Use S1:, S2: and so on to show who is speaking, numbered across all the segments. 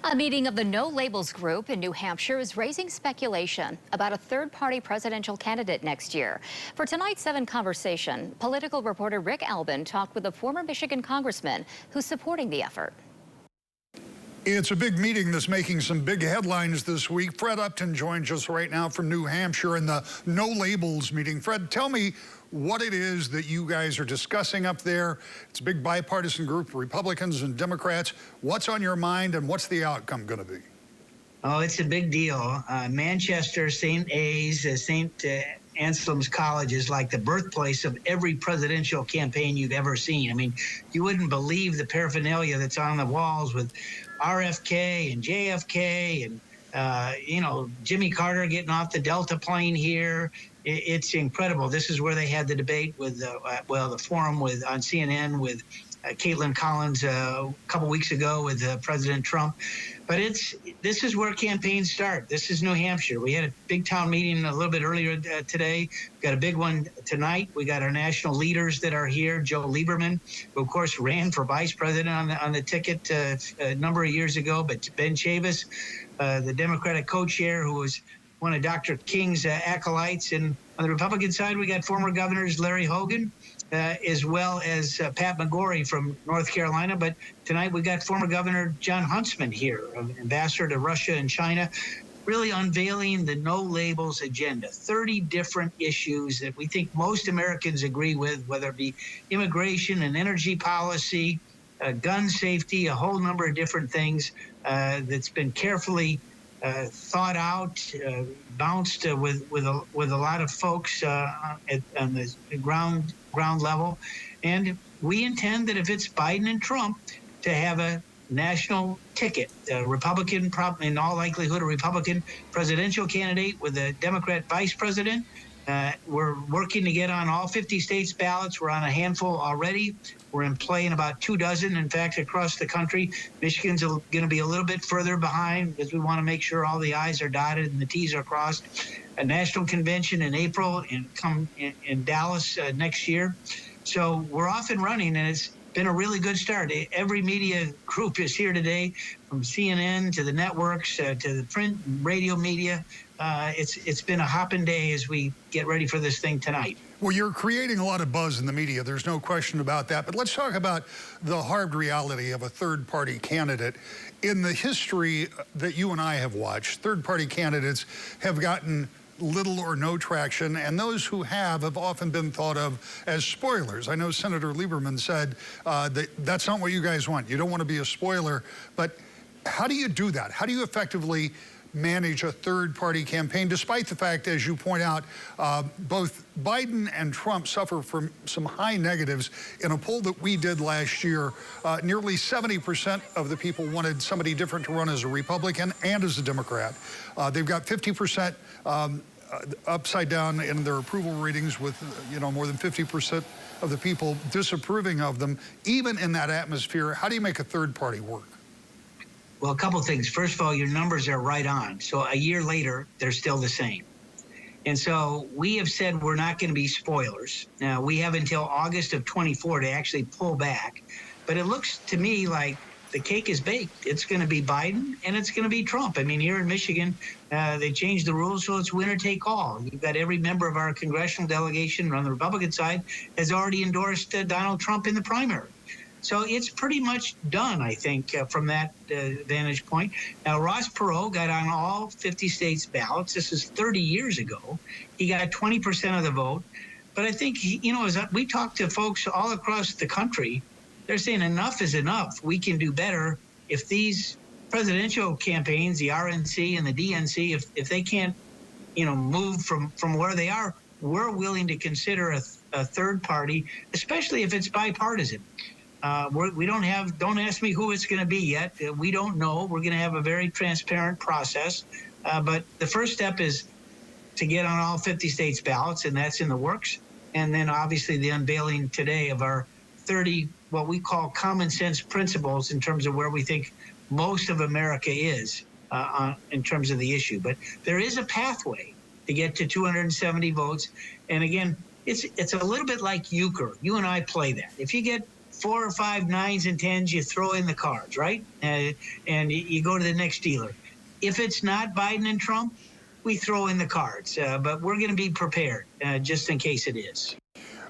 S1: A meeting of the No Labels group in New Hampshire is raising speculation about a third-party presidential candidate next year. For tonight's 7 conversation, political reporter Rick Albin talked with a former Michigan congressman who's supporting the effort.
S2: It's a big meeting that's making some big headlines this week. Fred Upton joins us right now from New Hampshire in the No Labels meeting. Fred, tell me what it is that you guys are discussing up there. It's a big bipartisan group, Republicans and Democrats. What's on your mind and what's the outcome going to be?
S3: Oh, it's a big deal. Manchester, St. A's, St. Anselm's College is like the birthplace of every presidential campaign you've ever seen. I mean, you wouldn't believe the paraphernalia that's on the walls with RFK and JFK and, Jimmy Carter getting off the Delta plane here. It's incredible. This is where they had the debate with, the forum on CNN with Caitlin Collins a couple weeks ago with President Trump. But this is where campaigns start. This is New Hampshire. We had a big town meeting a little bit earlier today. We've got a big one tonight. We got our national leaders that are here. Joe Lieberman, who of course ran for vice president on the ticket a number of years ago. But Ben Chavis, the Democratic co-chair, who was one of Dr. King's acolytes. And on the Republican side, we got former governors Larry Hogan, as well as Pat McGorry from North Carolina. But tonight we got former Governor John Huntsman here, ambassador to Russia and China, really unveiling the No Labels agenda. 30 different issues that we think most Americans agree with, whether it be immigration and energy policy, gun safety, a whole number of different things that's been carefully thought out, bounced with a lot of folks on the ground level. And we intend that if it's Biden and Trump, to have a national ticket, Republican, in all likelihood, a Republican presidential candidate with a Democrat vice president. We're working to get on all 50 states ballots. We're on a handful already. We're in play in about 24, in fact, across the country. Michigan's going to be a little bit further behind because we want to make sure all the I's are dotted and the T's are crossed. A national convention in April and come in Dallas next year. So we're off and running, and it's been a really good start. Every media group is here today, from CNN to the networks to the print and radio media. It's been a hopping day as we get ready for this thing tonight.
S2: Well, you're creating a lot of buzz in the media. There's no question about that. But let's talk about the hard reality of a third-party candidate. In the history that you and I have watched, third-party candidates have gotten little or no traction, and those who have often been thought of as spoilers. I know Senator Lieberman said that's not what you guys want. You don't want to be a spoiler. But how do you do that? How do you effectively manage a third-party campaign, despite the fact, as you point out, both Biden and Trump suffer from some high negatives? In a poll that we did last year, nearly 70% of the people wanted somebody different to run as a Republican and as a Democrat. They've got 50% upside down in their approval ratings, with more than 50% of the people disapproving of them. Even in that atmosphere, how do you make a third party work?
S3: Well, a couple things. First of all, your numbers are right on. So a year later, they're still the same. And so we have said we're not going to be spoilers. Now, we have until August of 24 to actually pull back. But it looks to me like the cake is baked. It's going to be Biden and it's going to be Trump. I mean, here in Michigan, they changed the rules, so it's winner take all. You've got every member of our congressional delegation on the Republican side has already endorsed Donald Trump in the primary. So it's pretty much done, I think, from that vantage point. Now, Ross Perot got on all 50 states ballots. This is 30 years ago. He got 20% of the vote. But I think, as we talk to folks all across the country, they're saying enough is enough. We can do better. If these presidential campaigns, the RNC and the DNC, if they can't, move from where they are, we're willing to consider a third party, especially if it's bipartisan. Don't ask me who it's going to be yet. We don't know. We're going to have a very transparent process. But the first step is to get on all 50 states ballots, and that's in the works. And then obviously the unveiling today of our 30, what we call common sense principles in terms of where we think most of America is in terms of the issue. But there is a pathway to get to 270 votes. And again, it's a little bit like euchre. You and I play that. If you get 4 or 5 9s and 10s, you throw in the cards, right? And you go to the next dealer. If it's not Biden and Trump, we throw in the cards. But we're going to be prepared just in case it is.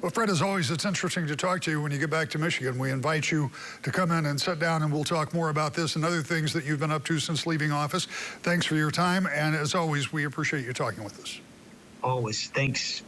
S2: Well, Fred, as always, it's interesting to talk to you when you get back to Michigan. We invite you to come in and sit down, and we'll talk more about this and other things that you've been up to since leaving office. Thanks for your time, and as always, we appreciate you talking with us.
S3: Always. Thanks.